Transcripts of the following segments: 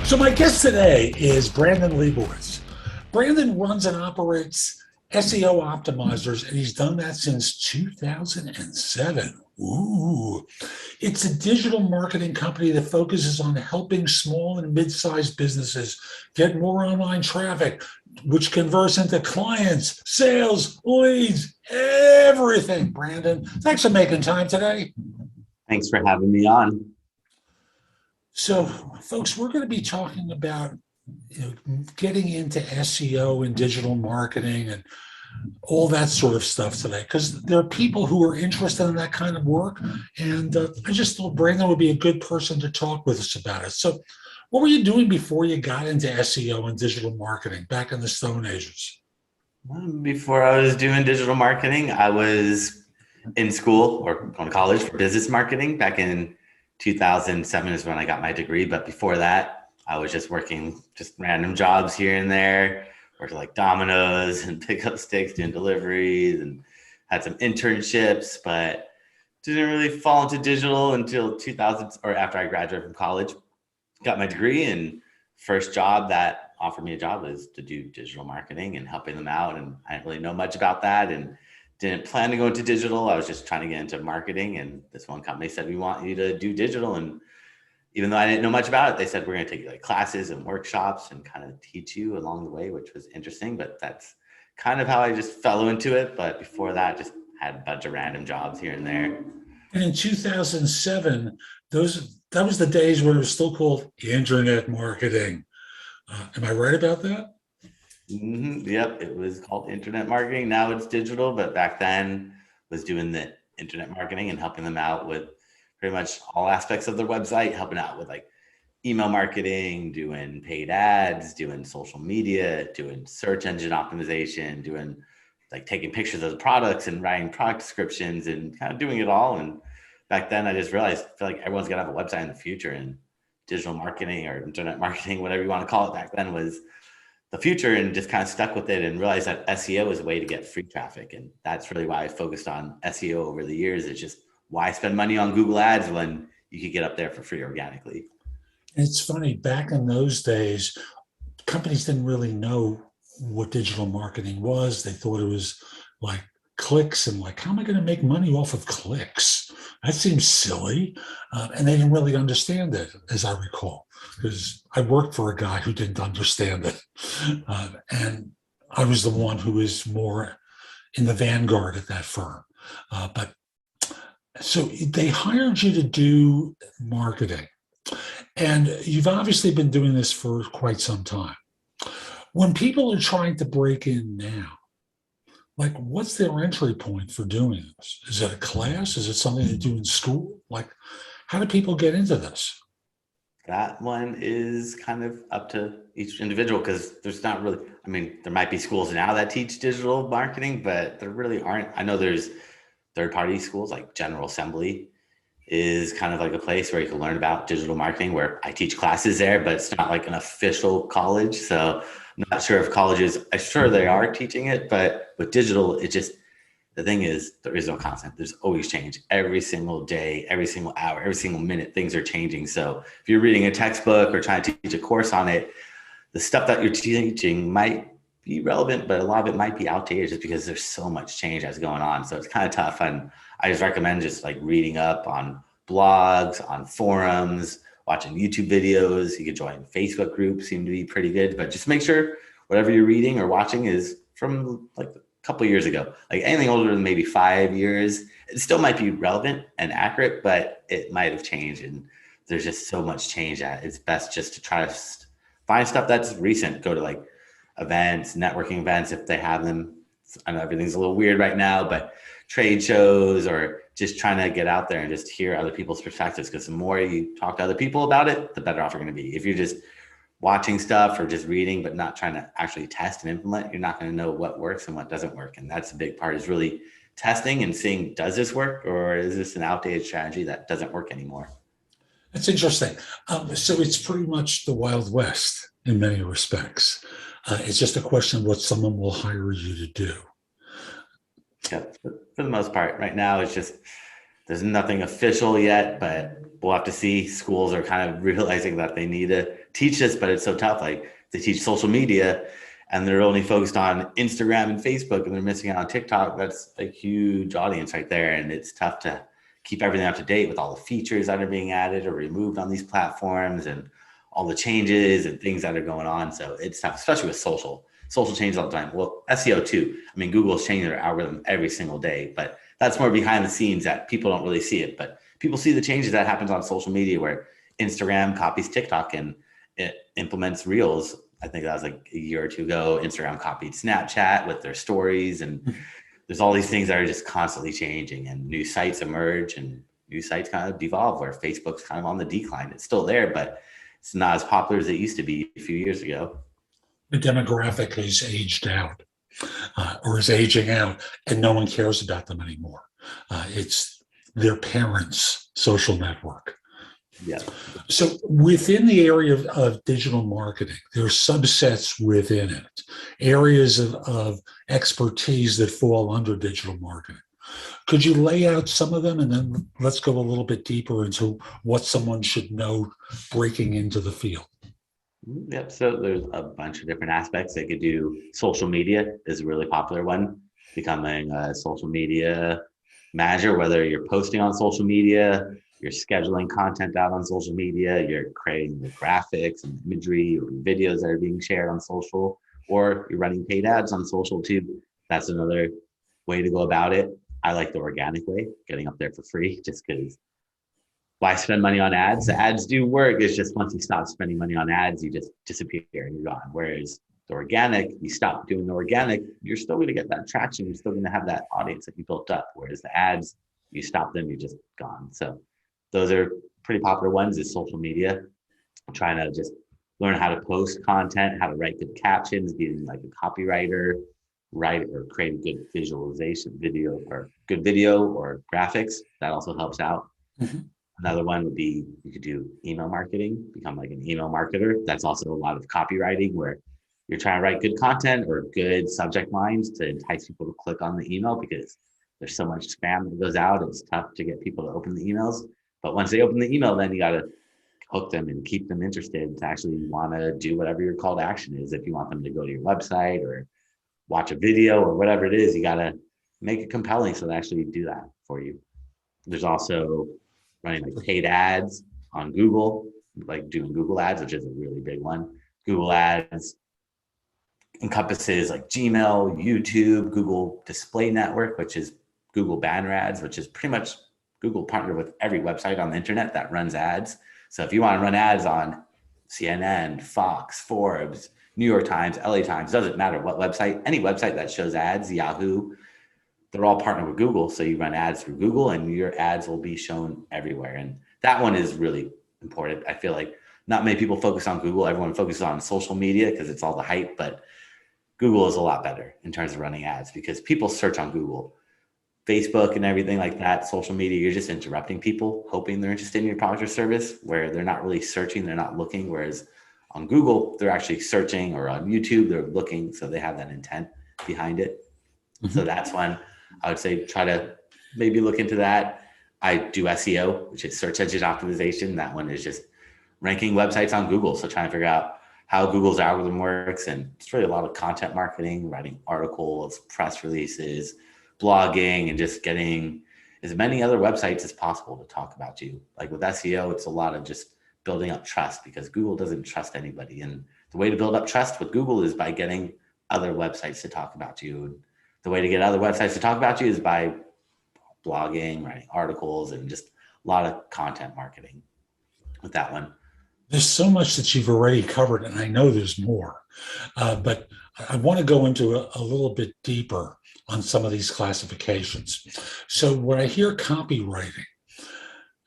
So my guest today is Brandon Leibowitz. Brandon runs and operates SEO optimizers, and he's done that since 2007. Ooh. It's a digital marketing company that focuses on helping small and mid-sized businesses get more online traffic, which converts into clients, sales, leads, everything. Brandon, thanks for making time today. Thanks for having me on. So, folks, we're going to be talking about getting into SEO and digital marketing and all that sort of stuff today, because there are people who are interested in that kind of work. And I just thought Brandon would be a good person to talk with us about it. So what were you doing before you got into SEO and digital marketing back in the Stone Ages? Before I was doing digital marketing, I was in school or going to college for business marketing. Back in 2007 is when I got my degree. But before that, I was just working just random jobs here and there. Worked like Domino's and pick up sticks, doing deliveries, and had some internships, but didn't really fall into digital until 2000 or after I graduated from college. Got my degree, and first job that offered me a job was to do digital marketing and helping them out. And I didn't really know much about that and didn't plan to go into digital. I was just trying to get into marketing, and this one company said, we want you to do digital. And even though I didn't know much about it, they said, we're going to take like classes and workshops and kind of teach you along the way, which was interesting. But that's kind of how I just fell into it. But before that, just had a bunch of random jobs here and there. And in 2007, that was the days where it was still called internet marketing. Am I right about that? Mm-hmm. Yep, it was called internet marketing. Now it's digital, but back then was doing the internet marketing and helping them out with pretty much all aspects of their website, helping out with like email marketing, doing paid ads, doing social media, doing search engine optimization, doing like taking pictures of the products and writing product descriptions and kind of doing it all. And back then I just realized, I feel like everyone's gonna have a website in the future, and digital marketing or internet marketing, whatever you want to call it, back then was the future, and just kind of stuck with it and realized that SEO is a way to get free traffic. And that's really why I focused on SEO over the years. It's just, why spend money on Google ads when you could get up there for free organically? It's funny, back in those days, companies didn't really know what digital marketing was. They thought it was like clicks and like, how am I going to make money off of clicks? That seems silly. And they didn't really understand it, as I recall, because I worked for a guy who didn't understand it. And I was the one who was more in the vanguard at that firm. But so they hired you to do marketing, and you've obviously been doing this for quite some time. When people are trying to break in now, like, what's their entry point for doing this? Is it a class? Is it something they do in school? Like, how do people get into this? That one is kind of up to each individual, because there's not really, I mean, there might be schools now that teach digital marketing, but there really aren't. I know there's third-party schools like General Assembly is kind of like a place where you can learn about digital marketing, where I teach classes there, but it's not like an official college. So I'm not sure if colleges, I'm sure they are teaching it, but with digital, it just, the thing is, there is no constant. There's always change. Every single day, every single hour, every single minute, things are changing. So if you're reading a textbook or trying to teach a course on it, the stuff that you're teaching might be relevant, but a lot of it might be outdated just because there's so much change that's going on. So it's kind of tough. And I just recommend just like reading up on blogs, on forums, watching YouTube videos. You can join Facebook groups, seem to be pretty good, but just make sure whatever you're reading or watching is from like a couple of years ago. Like anything older than maybe 5 years, it still might be relevant and accurate, but it might have changed. And there's just so much change that it's best just to try to find stuff that's recent. Go to like events, networking events, if they have them. I know everything's a little weird right now, but trade shows, or just trying to get out there and just hear other people's perspectives, because the more you talk to other people about it, the better off you're going to be. If you're just watching stuff or just reading, but not trying to actually test and implement, you're not going to know what works and what doesn't work. And that's a big part, is really testing and seeing, does this work, or is this an outdated strategy that doesn't work anymore? That's interesting. So it's pretty much the Wild West in many respects. It's just a question of what someone will hire you to do. Yeah, for the most part, right now, it's just, there's nothing official yet, but we'll have to see. Schools are kind of realizing that they need to teach this, but it's so tough. Like they teach social media and they're only focused on Instagram and Facebook and they're missing out on TikTok. That's a huge audience right there. And it's tough to keep everything up to date with all the features that are being added or removed on these platforms and all the changes and things that are going on. So it's tough, especially with social changes all the time. Well, SEO too. I mean, Google's changing their algorithm every single day, but that's more behind the scenes that people don't really see it. But people see the changes that happens on social media where Instagram copies TikTok and it implements Reels. I think that was like a year or two ago. Instagram copied Snapchat with their stories. And there's all these things that are just constantly changing and new sites emerge and new sites kind of devolve where Facebook's kind of on the decline. It's still there, but it's not as popular as it used to be a few years ago. The demographic has aged out or is aging out and no one cares about them anymore. It's their parents' social network. Yeah. So within the area of digital marketing, there are subsets within it, areas of expertise that fall under digital marketing. Could you lay out some of them and then let's go a little bit deeper into what someone should know breaking into the field? Yep. So there's a bunch of different aspects. They could do social media is a really popular one, becoming a social media manager, whether you're posting on social media, you're scheduling content out on social media, you're creating the graphics and imagery or videos that are being shared on social, or you're running paid ads on social too. That's another way to go about it. I like the organic way, getting up there for free, just because why spend money on ads? The ads do work. It's just once you stop spending money on ads, you just disappear and you're gone. Whereas the organic, you stop doing the organic, you're still going to get that traction. You're still going to have that audience that you built up. Whereas the ads, you stop them, you're just gone. So those are pretty popular ones is social media. I'm trying to just learn how to post content, how to write good captions, being like a copywriter, write or create a good visualization video or good video or graphics. That also helps out. Mm-hmm. Another one would be you could do email marketing, become like an email marketer. That's also a lot of copywriting where you're trying to write good content or good subject lines to entice people to click on the email because there's so much spam that goes out. It's tough to get people to open the emails. But once they open the email, then you got to hook them and keep them interested to actually want to do whatever your call to action is. If you want them to go to your website or watch a video or whatever it is, you got to make it compelling so they actually do that for you. There's also running like paid ads on Google, like doing Google ads, which is a really big one. Google ads encompasses like Gmail, YouTube, Google Display Network, which is Google banner ads, which is pretty much Google partnered with every website on the internet that runs ads. So if you want to run ads on CNN, Fox, Forbes, New York Times, LA Times, doesn't matter what website, any website that shows ads, Yahoo, they're all partnered with Google. So you run ads through Google and your ads will be shown everywhere. And that one is really important. I feel like not many people focus on Google. Everyone focuses on social media because it's all the hype, but Google is a lot better in terms of running ads because people search on Google. Facebook and everything like that, social media, you're just interrupting people, hoping they're interested in your product or service, where they're not really searching, they're not looking. Whereas on Google, they're actually searching, or on YouTube, they're looking, so they have that intent behind it. Mm-hmm. So that's one I would say try to maybe look into that. I do SEO, which is search engine optimization. That one is just ranking websites on Google. So trying to figure out how Google's algorithm works. And it's really a lot of content marketing, writing articles, press releases, blogging, and just getting as many other websites as possible to talk about you. Like with SEO, it's a lot of just building up trust because Google doesn't trust anybody. And the way to build up trust with Google is by getting other websites to talk about you. And the way to get other websites to talk about you is by blogging, writing articles, and just a lot of content marketing with that one. There's so much that you've already covered, and I know there's more, but I want to go into a little bit deeper on some of these classifications. So when I hear copywriting,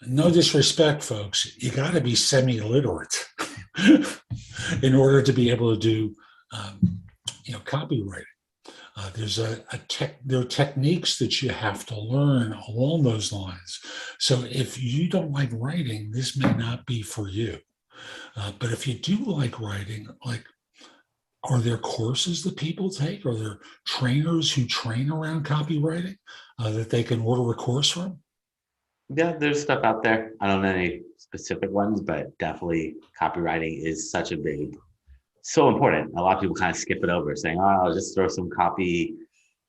no disrespect, folks, you got to be semi-literate in order to be able to do, copywriting. There are techniques that you have to learn along those lines. So if you don't like writing, this may not be for you. But if you do like writing, are there courses that people take? Are there trainers who train around copywriting that they can order a course from? Yeah, there's stuff out there. I don't know any specific ones, but definitely copywriting is so important. A lot of people kind of skip it over saying, oh, I'll just throw some copy.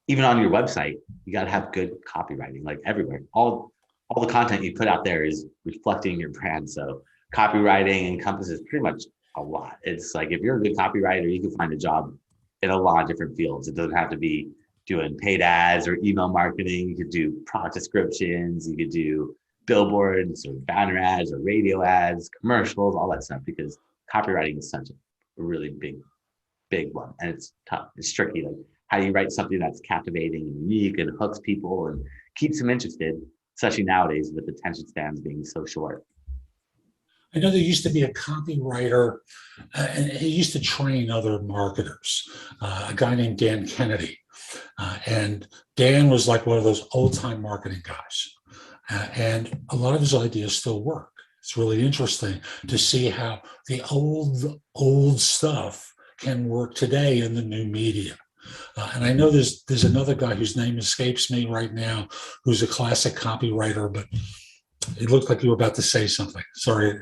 Even on your website, you got to have good copywriting, like everywhere. All the content you put out there is reflecting your brand. So copywriting encompasses pretty much a lot. It's like if you're a good copywriter, you can find a job in a lot of different fields. It doesn't have to be doing paid ads or email marketing. You could do product descriptions. You could do billboards or banner ads or radio ads, commercials, all that stuff, because copywriting is such a really big one. And it's tough. It's tricky. Like, how do you write something that's captivating and unique and hooks people and keeps them interested, especially nowadays with attention spans being so short? I know there used to be a copywriter, and he used to train other marketers, a guy named Dan Kennedy. And Dan was like one of those old time marketing guys. And a lot of his ideas still work. It's really interesting to see how the old stuff can work today in the new media. And I know there's another guy whose name escapes me right now, who's a classic copywriter, but it looked like you were about to say something. Sorry.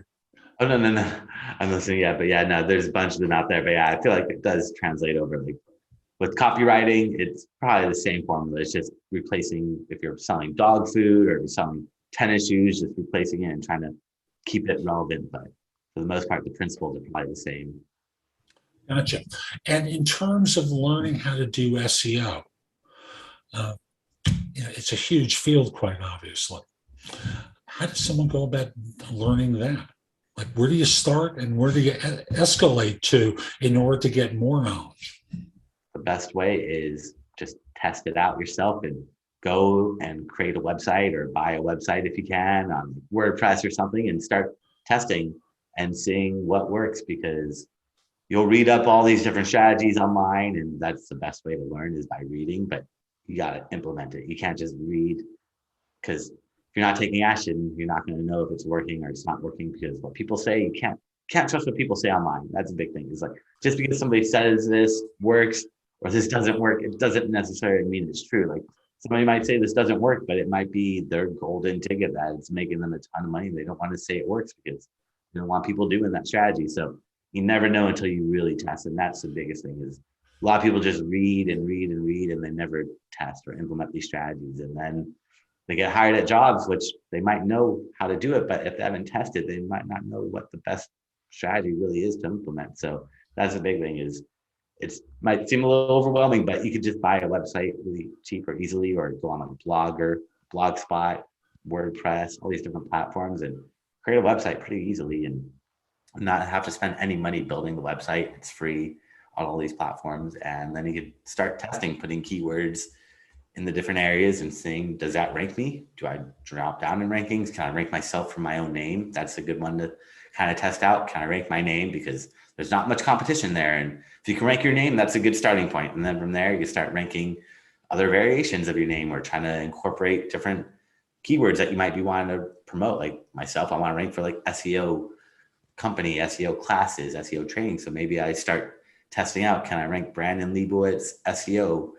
Oh, no. I'm listening. Yeah, but yeah, no, there's a bunch of them out there. But yeah, I feel like it does translate over. Like with copywriting, it's probably the same formula. It's just replacing, if you're selling dog food or selling tennis shoes, just replacing it and trying to keep it relevant. But for the most part, the principles are probably the same. Gotcha. And in terms of learning how to do SEO, uh, it's a huge field, quite obviously. How does someone go about learning that? Like, where do you start and where do you escalate to in order to get more knowledge? The best way is just test it out yourself and go and create a website or buy a website if you can on WordPress or something and start testing and seeing what works, because you'll read up all these different strategies online, and that's the best way to learn is by reading, but you got to implement it. You can't just read, because if you're not taking action, you're not going to know if it's working or it's not working, because what people say, you can't trust what people say online. That's a big thing. It's like, just because somebody says this works or this doesn't work, it doesn't necessarily mean it's true. Like, somebody might say this doesn't work, but it might be their golden ticket that it's making them a ton of money. They don't want to say it works because they don't want people doing that strategy. So you never know until you really test. And that's the biggest thing, is a lot of people just read and read and read, and they never test or implement these strategies. And then they get hired at jobs, which they might know how to do it, but if they haven't tested, they might not know what the best strategy really is to implement. So that's the big thing, is it might seem a little overwhelming, but you could just buy a website really cheap or easily, or go on a Blogger, Blogspot, WordPress, all these different platforms, and create a website pretty easily and not have to spend any money building the website. It's free on all these platforms. And then you could start testing, putting keywords in the different areas and seeing, does that rank me? Do I drop down in rankings? Can I rank myself for my own name? That's a good one to kind of test out. Can I rank my name? Because there's not much competition there. And if you can rank your name, that's a good starting point. And then from there, you start ranking other variations of your name, or trying to incorporate different keywords that you might be wanting to promote. Like myself, I want to rank for like SEO company, SEO classes, SEO training. So maybe I start testing out, can I rank Brandon Leibowitz SEO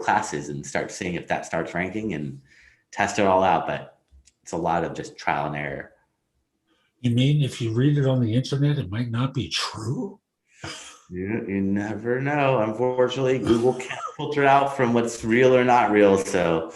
classes, and start seeing if that starts ranking, and test it all out. But it's a lot of just trial and error. You mean if you read it on the internet, it might not be true? You never know. Unfortunately, Google can't filter out from what's real or not real. So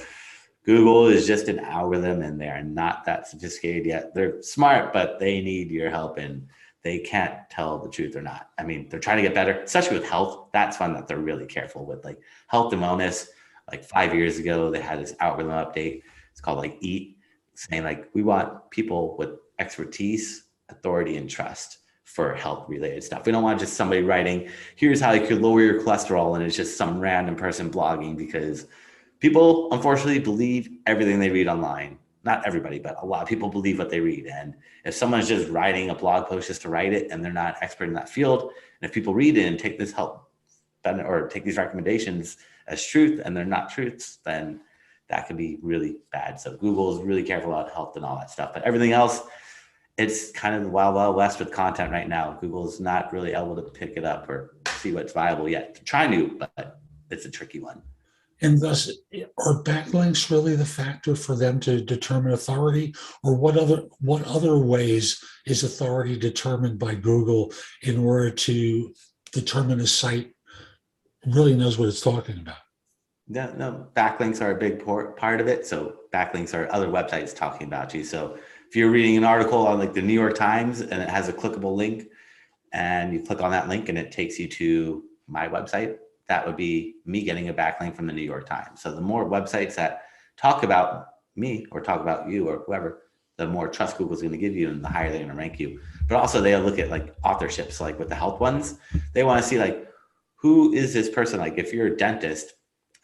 Google is just an algorithm, and they are not that sophisticated yet. They're smart, but they need your help, and they can't tell the truth or not. I mean, they're trying to get better, especially with health. That's one that they're really careful with, like health and wellness. Like 5 years ago, they had this algorithm update. It's called like EAT, saying like, we want people with expertise, authority, and trust for health related stuff. We don't want just somebody writing, here's how you could lower your cholesterol, and it's just some random person blogging, because people unfortunately believe everything they read online. Not everybody, but a lot of people believe what they read. And if someone's just writing a blog post just to write it, and they're not expert in that field, and if people read it and take this help or take these recommendations as truth, and they're not truths, then that could be really bad. So Google is really careful about health and all that stuff. But everything else, it's kind of the wild, wild west with content right now. Google's not really able to pick it up or see what's viable yet. They're trying to, but it's a tricky one. And thus, are backlinks really the factor for them to determine authority, or what other ways is authority determined by Google in order to determine a site really knows what it's talking about? No, no, backlinks are a big part of it. So backlinks are other websites talking about you. So if you're reading an article on like the New York Times and it has a clickable link, and you click on that link and it takes you to my website, that would be me getting a backlink from the New York Times. So the more websites that talk about me or talk about you or whoever, the more trust Google's going to give you and the higher they're going to rank you. But also they'll look at like authorships, like with the health ones, they want to see like, who is this person? Like if you're a dentist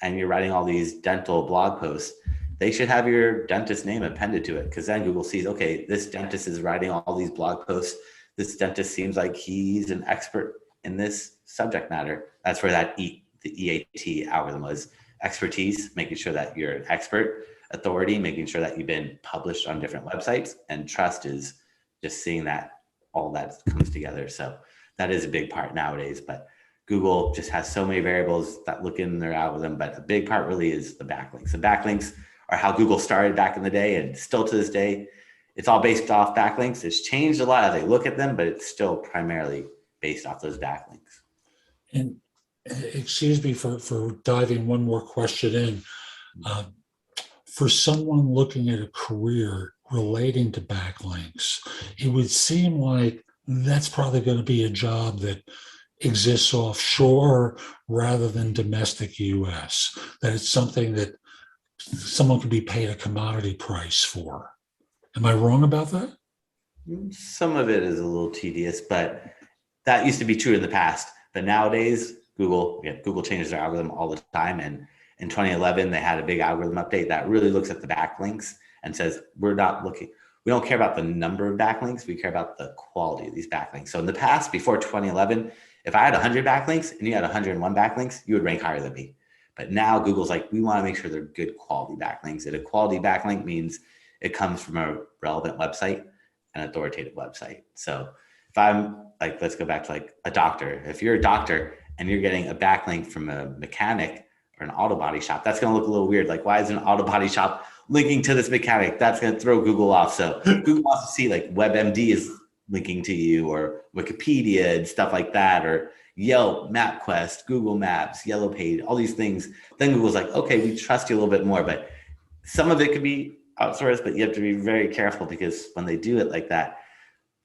and you're writing all these dental blog posts, they should have your dentist name appended to it, because then Google sees, okay, this dentist is writing all these blog posts. This dentist seems like he's an expert in this subject matter. That's where the EAT algorithm was. Expertise, making sure that you're an expert. Authority, making sure that you've been published on different websites. And trust is just seeing that all that comes together. So that is a big part nowadays. But Google just has so many variables that look in their algorithm. But a big part really is the backlinks. The backlinks are how Google started back in the day, and still to this day, it's all based off backlinks. It's changed a lot as they look at them, but it's still primarily based off those backlinks. And excuse me for diving one more question in. For someone looking at a career relating to backlinks, it would seem like that's probably going to be a job that exists offshore rather than domestic US, that it's something that someone could be paid a commodity price for. Am I wrong about that? Some of it is a little tedious, but that used to be true in the past. But nowadays, Google changes their algorithm all the time. And in 2011, they had a big algorithm update that really looks at the backlinks and says, we don't care about the number of backlinks, we care about the quality of these backlinks. So in the past, before 2011, if I had 100 backlinks and you had 101 backlinks, you would rank higher than me. But now Google's like, we want to make sure they're good quality backlinks. And a quality backlink means it comes from a relevant website, an authoritative website. So if I'm like, let's go back to like a doctor. If you're a doctor and you're getting a backlink from a mechanic or an auto body shop, that's going to look a little weird. Like, why is an auto body shop linking to this mechanic? That's going to throw Google off. So Google wants to see like WebMD is linking to you, or Wikipedia and stuff like that, or Yelp, MapQuest, Google Maps, Yellow Page, all these things. Then Google's like, okay, we trust you a little bit more. But some of it could be outsourced, but you have to be very careful, because when they do it like that,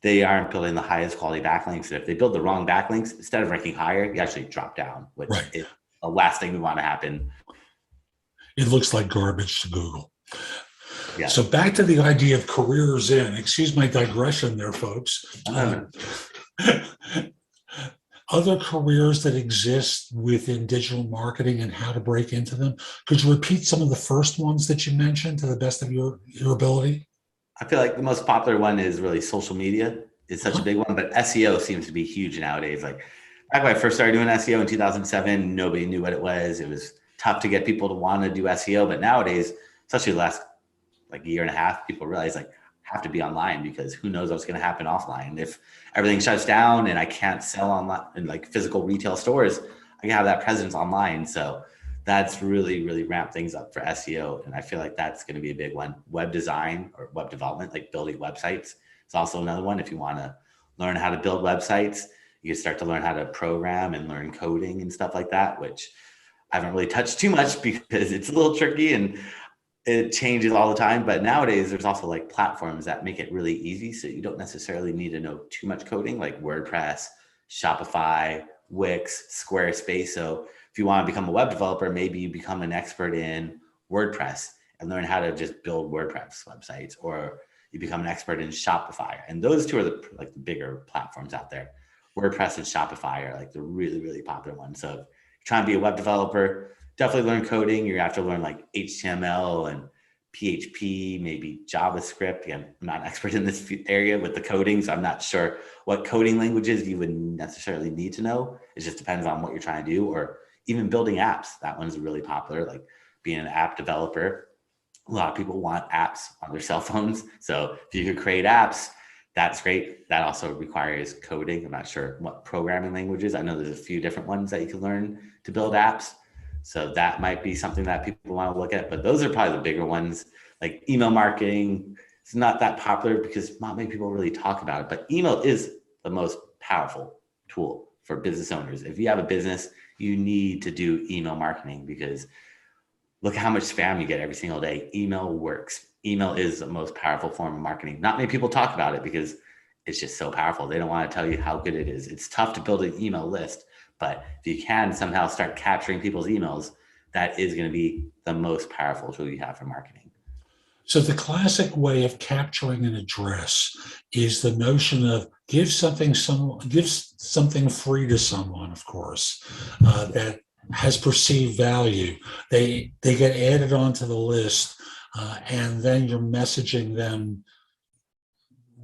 they aren't building the highest quality backlinks. And if they build the wrong backlinks, instead of ranking higher, you actually drop down, which is the last thing we want to happen. It looks like garbage to Google. Yeah. So back to the idea of careers in, excuse my digression there, folks. Other careers that exist within digital marketing and how to break into them. Could you repeat some of the first ones that you mentioned to the best of your ability? I feel like the most popular one is really social media. It's such a big one, but SEO seems to be huge nowadays. Like back when I first started doing SEO in 2007, nobody knew what it was. It was tough to get people to want to do SEO, but nowadays, especially the last like year and a half, people realize like have to be online, because who knows what's going to happen offline. If everything shuts down and I can't sell online in like physical retail stores, I can have that presence online. So that's really, really ramped things up for SEO. And I feel like that's going to be a big one. Web design or web development, like building websites, is also another one. If you want to learn how to build websites, you can start to learn how to program and learn coding and stuff like that, which I haven't really touched too much because it's a little tricky and it changes all the time. But nowadays there's also like platforms that make it really easy. So you don't necessarily need to know too much coding, like WordPress, Shopify, Wix, Squarespace. So if you want to become a web developer, maybe you become an expert in WordPress and learn how to just build WordPress websites, or you become an expert in Shopify. And those two are the bigger platforms out there. WordPress and Shopify are like the really, really popular ones. So if you're trying to be a web developer, definitely learn coding. You have to learn like HTML and PHP, maybe JavaScript. Again, I'm not an expert in this area with the coding, so I'm not sure what coding languages you would necessarily need to know. It just depends on what you're trying to do, or even building apps. That one's really popular, like being an app developer. A lot of people want apps on their cell phones. So if you could create apps, that's great. That also requires coding. I'm not sure what programming languages. I know there's a few different ones that you can learn to build apps. So that might be something that people want to look at, but those are probably the bigger ones. Like email marketing, it's not that popular because not many people really talk about it, but email is the most powerful tool for business owners. If you have a business, you need to do email marketing because look how much spam you get every single day. Email works. Email is the most powerful form of marketing. Not many people talk about it because it's just so powerful. They don't want to tell you how good it is. It's tough to build an email list, but if you can somehow start capturing people's emails, that is going to be the most powerful tool you have for marketing. So the classic way of capturing an address is the notion of give something free to someone, of course, that has perceived value. They get added onto the list, and then you're messaging them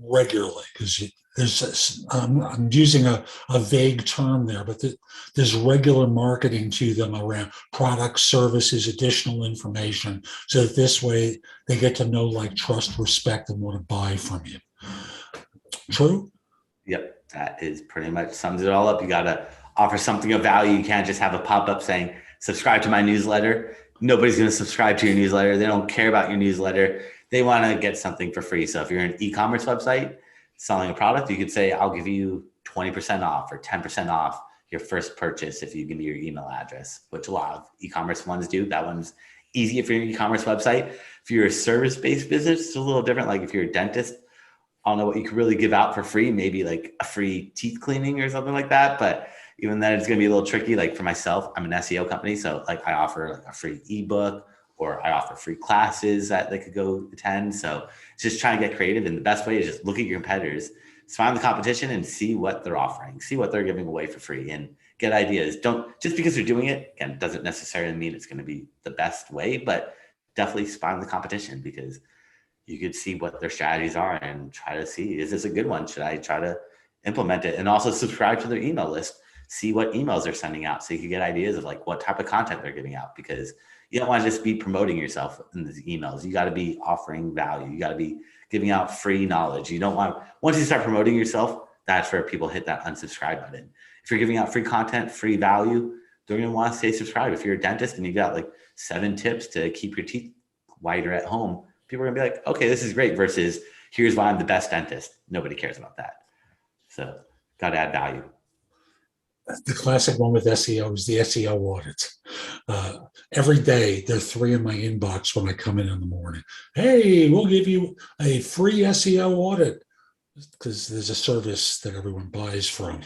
regularly because there's I'm using a vague term there, but there's regular marketing to them around products, services, additional information, so that this way they get to know, like, trust, respect, and want to buy from you. True? Yep, that is pretty much sums it all up. You got to offer something of value. You can't just have a pop-up saying, subscribe to my newsletter. Nobody's going to subscribe to your newsletter. They don't care about your newsletter. They want to get something for free. So if you're an e-commerce website selling a product, you could say, I'll give you 20% off or 10% off your first purchase if you give me your email address, which a lot of e-commerce ones do. That one's easy if you're an e-commerce website. If you're a service-based business, it's a little different. Like if you're a dentist, I don't know what you could really give out for free, maybe like a free teeth cleaning or something like that. But even then it's going to be a little tricky. Like for myself, I'm an SEO company. So like I offer like a free ebook, or I offer free classes that they could go attend. So it's just trying to get creative. And the best way is just look at your competitors, find the competition and see what they're offering, see what they're giving away for free and get ideas. Don't, just because they're doing it, again, doesn't necessarily mean it's going to be the best way, but definitely find the competition because you could see what their strategies are and try to see, is this a good one? Should I try to implement it? And also subscribe to their email list, see what emails they're sending out so you can get ideas of like what type of content they're giving out, because you don't want to just be promoting yourself in these emails. You got to be offering value. You got to be giving out free knowledge. You don't want, once you start promoting yourself, that's where people hit that unsubscribe button. If you're giving out free content, free value, they're going to want to stay subscribed. If you're a dentist and you got like 7 tips to keep your teeth whiter at home, people are going to be like, okay, this is great, versus here's why I'm the best dentist. Nobody cares about that. So got to add value. The classic one with SEO is the SEO audit. Every day, there are 3 in my inbox when I come in the morning. Hey, we'll give you a free SEO audit, because there's a service that everyone buys from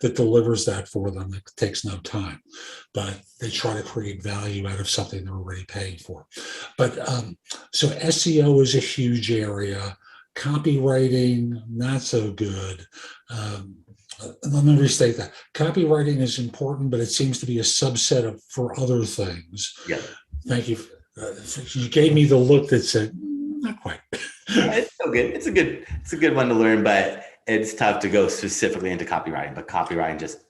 that delivers that for them. It takes no time, but they try to create value out of something they're already paying for. But so SEO is a huge area. Copywriting, not so good. Let me restate that. Copywriting is important, but it seems to be a subset of for other things. Yeah. Thank you. You gave me the look that said, not quite. It's so good. It's a good one to learn, but it's tough to go specifically into copywriting. But copywriting just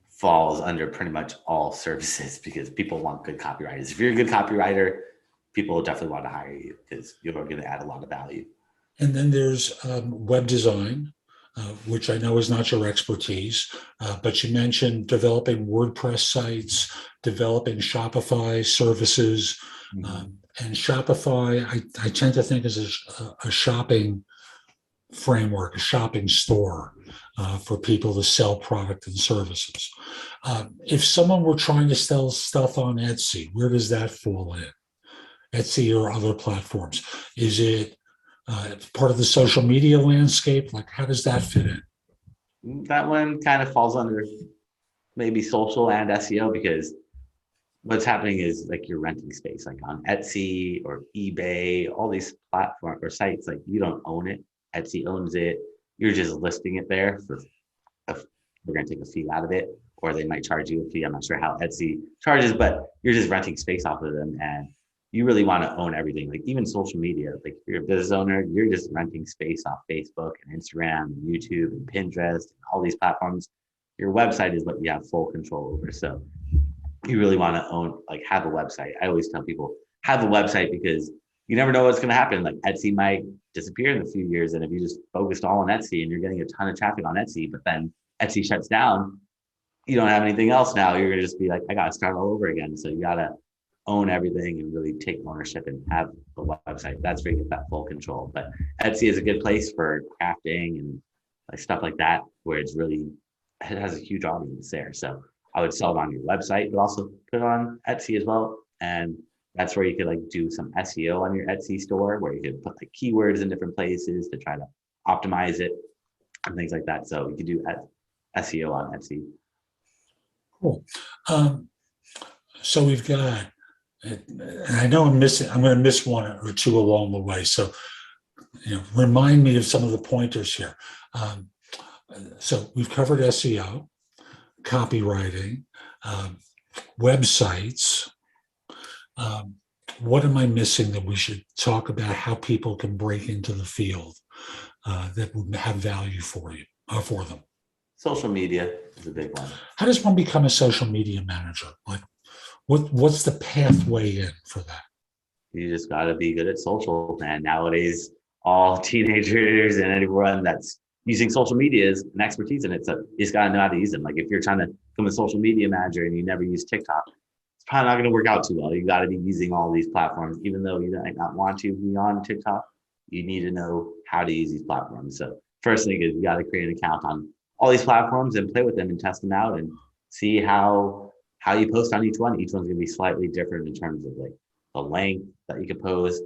falls under pretty much all services because people want good copywriters. If you're a good copywriter, people will definitely want to hire you because you're going to add a lot of value. And then there's web design, which I know is not your expertise, but you mentioned developing WordPress sites, developing Shopify services. And Shopify, I tend to think is a shopping framework, a shopping store for people to sell product and services. If someone were trying to sell stuff on Etsy, where does that fall in? Etsy or other platforms? Is it part of the social media landscape? Like, how does that fit in? That one kind of falls under maybe social and SEO, because what's happening is like you're renting space, like on Etsy or eBay, all these platforms or sites, like you don't own it. Etsy owns it. You're just listing it there for, we're going to take a fee out of it, or they might charge you a fee. I'm not sure how Etsy charges, but you're just renting space off of them. And you really want to own everything. Like even social media, like if you're a business owner, you're just renting space off Facebook and Instagram and YouTube and Pinterest and all these platforms. Your website is what you have full control over. So you really want to own, like have a website. I always tell people have a website because you never know what's going to happen. Like Etsy might disappear in a few years. And if you just focused all on Etsy and you're getting a ton of traffic on Etsy, but then Etsy shuts down, you don't have anything else now, you're gonna just be like, I gotta start all over again. So you gotta own everything and really take ownership and have a website. That's where you get that full control. But Etsy is a good place for crafting and like stuff like that, where it has a huge audience there. So I would sell it on your website, but also put it on Etsy as well. And that's where you could like do some SEO on your Etsy store, where you could put like keywords in different places to try to optimize it and things like that. So you could do SEO on Etsy. Cool. So we've got, and I know I'm going to miss one or two along the way. So, remind me of some of the pointers here. So we've covered SEO, copywriting, websites. What am I missing that we should talk about how people can break into the field that would have value for them? Social media is a big one. How does one become a social media manager? Like, what's the pathway in for that? You just got to be good at social, man. Nowadays, all teenagers and anyone that's using social media is an expertise in it. So you just got to know how to use them. Like if you're trying to become a social media manager and you never use TikTok, it's probably not going to work out too well. You got to be using all these platforms, even though you might not want to be on TikTok. You need to know how to use these platforms. So first thing is you got to create an account on all these platforms and play with them and test them out and see how you post on each one. Each one's going to be slightly different in terms of like the length that you can post,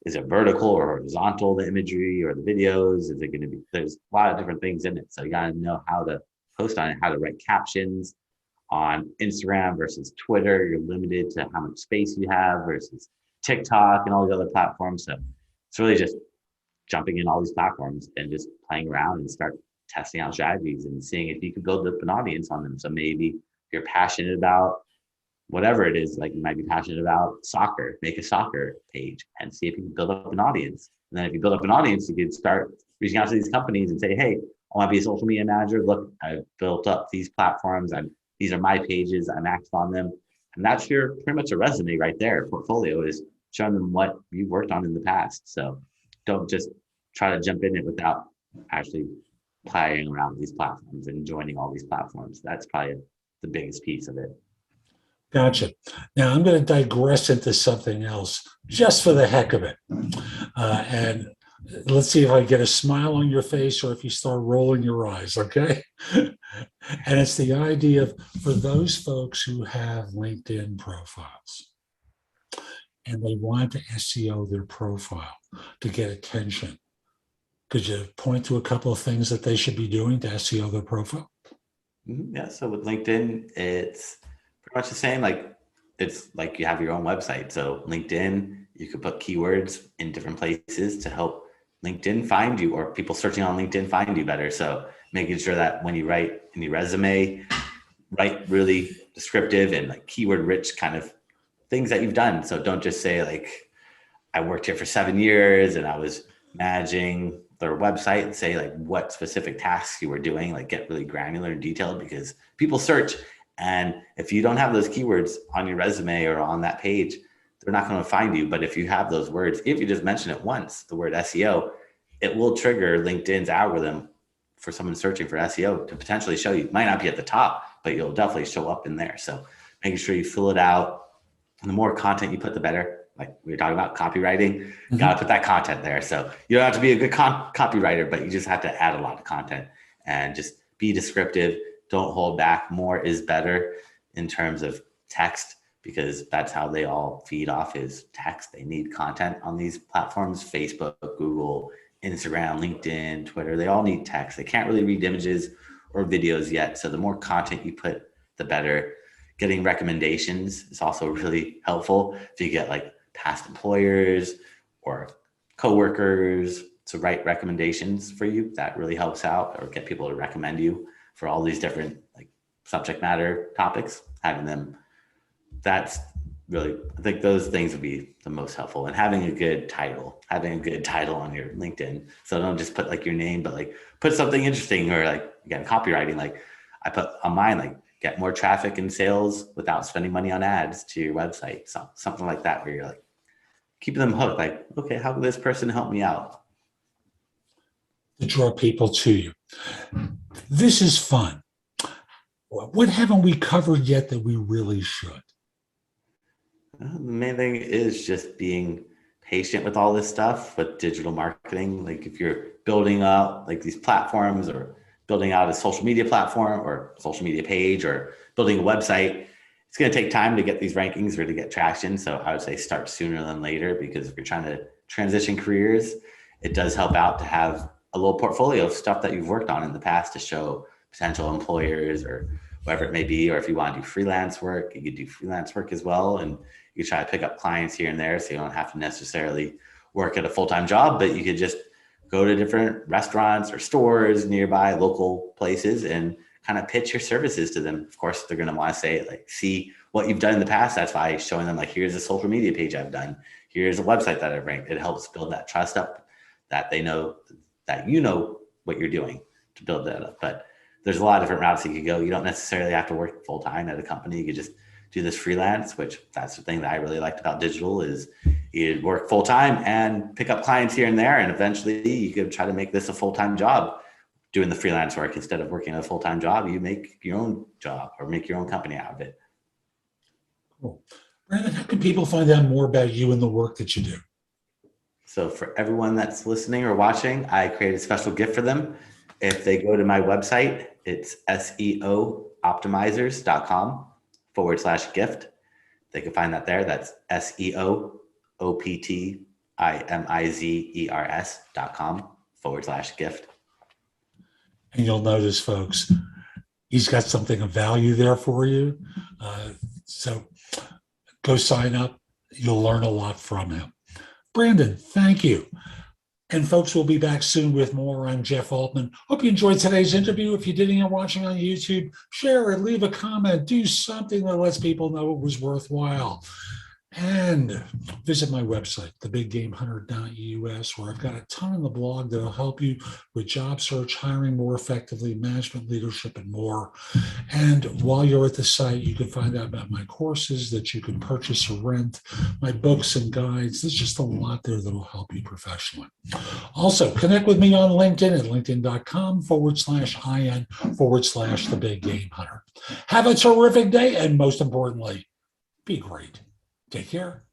is it vertical or horizontal, the imagery or the videos? Is it going to be, there's a lot of different things in it. So you got to know how to post on it, how to write captions on Instagram versus Twitter. You're limited to how much space you have versus TikTok and all the other platforms. So it's really just jumping in all these platforms and just playing around and start testing out strategies and seeing if you can build up an audience on them. So maybe you're passionate about whatever it is, like you might be passionate about soccer, make a soccer page and see if you can build up an audience. And then if you build up an audience, you can start reaching out to these companies and say, hey, I want to be a social media manager. Look, I've built up these platforms. These are my pages. I'm active on them. And that's pretty much a resume right there. Portfolio is showing them what you've worked on in the past. So don't just try to jump in it without actually playing around with these platforms and joining all these platforms. That's probably the biggest piece of it. Gotcha. Now I'm going to digress into something else just for the heck of it. And let's see if I get a smile on your face or if you start rolling your eyes, okay? And it's the idea of, for those folks who have LinkedIn profiles and they want to SEO their profile to get attention, could you point to a couple of things that they should be doing to SEO their profile? Yeah, so with LinkedIn, it's pretty much the same. Like it's like you have your own website. So LinkedIn, you could put keywords in different places to help LinkedIn find you, or people searching on LinkedIn find you better. So making sure that when you write in your resume, write really descriptive and like keyword rich kind of things that you've done. So don't just say like, I worked here for 7 years and I was managing their website, and say like what specific tasks you were doing, like get really granular and detailed, because people search. And if you don't have those keywords on your resume or on that page, they're not going to find you. But if you have those words, if you just mention it once, the word SEO, it will trigger LinkedIn's algorithm for someone searching for SEO to potentially show you. It might not be at the top, but you'll definitely show up in there. So making sure you fill it out. And the more content you put, the better. Like we were talking about copywriting, you got to put that content there. So you don't have to be a good copywriter, but you just have to add a lot of content and just be descriptive. Don't hold back. More is better in terms of text, because that's how they all feed off, is text. They need content on these platforms: Facebook, Google, Instagram, LinkedIn, Twitter. They all need text. They can't really read images or videos yet. So the more content you put, the better. Getting recommendations is also really helpful. If you get like past employers or coworkers to write recommendations for you, that really helps out, or get people to recommend you for all these different like subject matter topics. Having them, that's really, I think those things would be the most helpful. And having a good title on your LinkedIn. So don't just put like your name, but like put something interesting, or like, again, copywriting. Like I put on mine, like get more traffic and sales without spending money on ads to your website. So something like that, where you're like keeping them hooked. Like, okay, how can this person help me out? To draw people to you. This is fun. What haven't we covered yet that we really should? The main thing is just being patient with all this stuff with digital marketing. Like if you're building up like these platforms or building out a social media platform or social media page or building a website, it's going to take time to get these rankings or to get traction. So I would say start sooner than later, because if you're trying to transition careers, it does help out to have a little portfolio of stuff that you've worked on in the past to show potential employers or whatever it may be. Or if you want to do freelance work, you could do freelance work as well. And you try to pick up clients here and there, so you don't have to necessarily work at a full-time job, but you could just go to different restaurants or stores nearby, local places, and kind of pitch your services to them. Of course, they're going to want to say, like, see what you've done in the past. That's why showing them, like, here's a social media page I've done. Here's a website that I've ranked. It helps build that trust up, that they know that you know what you're doing to build that up. But there's a lot of different routes you could go. You don't necessarily have to work full-time at a company. You could just do this freelance, which that's the thing that I really liked about digital, is you work full-time and pick up clients here and there. And eventually you could try to make this a full-time job doing the freelance work. Instead of working a full-time job, you make your own job or make your own company out of it. Cool. Brandon, how can people find out more about you and the work that you do? So for everyone that's listening or watching, I created a special gift for them. If they go to my website, it's seooptimizers.com/gift. They can find that there. That's seooptimizers.com/gift. And you'll notice, folks, he's got something of value there for you. So go sign up. You'll learn a lot from him. Brandon, thank you. And folks, we'll be back soon with more. I'm Jeff Altman. Hope you enjoyed today's interview. If you did and you're watching on YouTube, share it, leave a comment, do something that lets people know it was worthwhile. And visit my website, thebiggamehunter.us, where I've got a ton on the blog that'll help you with job search, hiring more effectively, management, leadership, and more. And while you're at the site, you can find out about my courses that you can purchase or rent, my books and guides. There's just a lot there that'll help you professionally. Also, connect with me on LinkedIn at linkedin.com/IN/thebiggamehunter. Have a terrific day, and most importantly, be great. Take care.